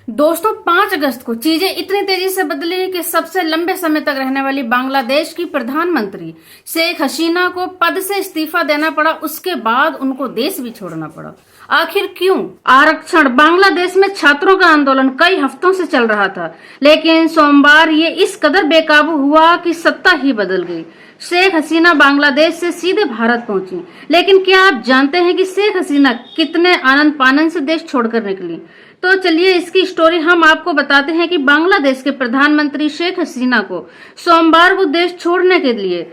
दोस्तों 5 अगस्त को चीजें इतनी तेजी से बदली कि सबसे लंबे समय तक रहने वाली बांग्लादेश की प्रधानमंत्री शेख हसीना को पद से इस्तीफा देना पड़ा। उसके बाद उनको देश भी छोड़ना पड़ा। आखिर क्यों? आरक्षण। बांग्लादेश में छात्रों का आंदोलन कई हफ्तों से चल रहा था, लेकिन सोमवार ये इस कदर बेकाबू हुआ कि सत्ता ही बदल गई। शेख हसीना बांग्लादेश से सीधे भारत पहुंची, लेकिन क्या आप जानते हैं कि शेख हसीना कितने आनंद फानन से देश छोड़कर निकली? तो चलिए इसकी स्टोरी हम आपको बताते हैं कि बांग्लादेश के प्रधानमंत्री शेख हसीना को सोमवार को देश छोड़ने के लिए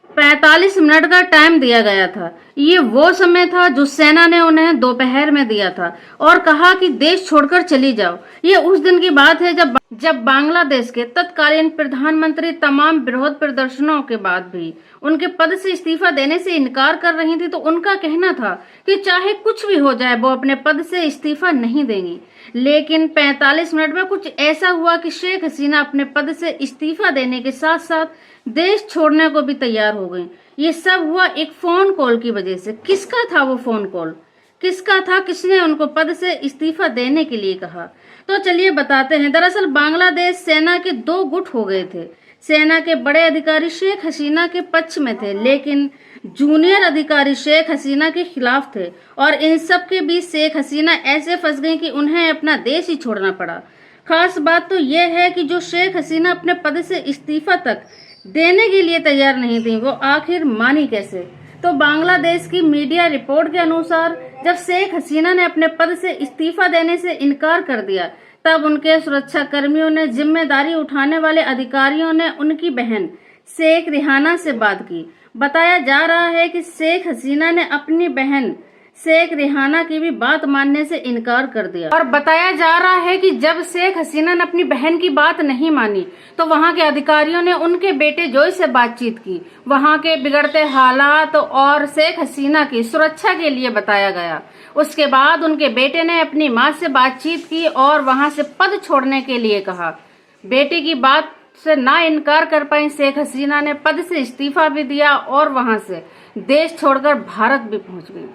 45 मिनट का टाइम दिया गया था। ये वो समय था जो सेना ने उन्हें दोपहर में दिया था और कहा कि देश छोड़कर चली जाओ। ये उस दिन की बात है जब बांग्लादेश के तत्कालीन प्रधानमंत्री तमाम विरोध प्रदर्शनों के बाद भी उनके पद से इस्तीफा देने से इनकार कर रही थी। तो उनका कहना था कि चाहे कुछ भी हो जाए वो अपने पद से इस्तीफा नहीं देंगी। लेकिन 45 मिनट में कुछ ऐसा हुआ कि शेख हसीना अपने पद से इस्तीफा देने के साथ साथ देश छोड़ने को भी तैयार हो गई। ये सब हुआ एक फोन कॉल की वजह से। किसका था वो फोन कॉल? किसका था? किसने उनको पद से इस्तीफा देने के लिए कहा? तो चलिए बताते हैं। दरअसल बांग्लादेश सेना के 2 गुट हो गए थे। सेना के बड़े अधिकारी शेख हसीना के पक्ष में थे, लेकिन जूनियर अधिकारी शेख हसीना के खिलाफ थे। और इन सब के बीच शेख हसीना ऐसे फंस गई कि उन्हें अपना देश ही छोड़ना पड़ा। खास बात तो यह है कि जो शेख हसीना अपने पद से इस्तीफा तक देने के लिए तैयार नहीं थी, वो आखिर मानी कैसे? तो बांग्लादेश की मीडिया रिपोर्ट के अनुसार जब शेख हसीना ने अपने पद से इस्तीफा देने से इनकार कर दिया, तब उनके सुरक्षा कर्मियों ने, जिम्मेदारी उठाने वाले अधिकारियों ने उनकी बहन शेख रिहाना से बात की। बताया जा रहा है कि शेख हसीना ने अपनी बहन शेख रिहाना की भी बात मानने से इनकार कर दिया। और बताया जा रहा है कि जब शेख हसीना ने अपनी बहन की बात नहीं मानी तो वहां के अधिकारियों ने उनके बेटे जोई से बातचीत की। वहां के बिगड़ते हालात और शेख हसीना की सुरक्षा के लिए बताया गया। उसके बाद उनके बेटे ने अपनी मां से बातचीत की और वहां से पद छोड़ने के लिए कहा। बेटे की बात से ना इनकार कर पाई शेख हसीना ने पद से इस्तीफा भी दिया और वहां से देश छोड़कर भारत भी पहुंच गई।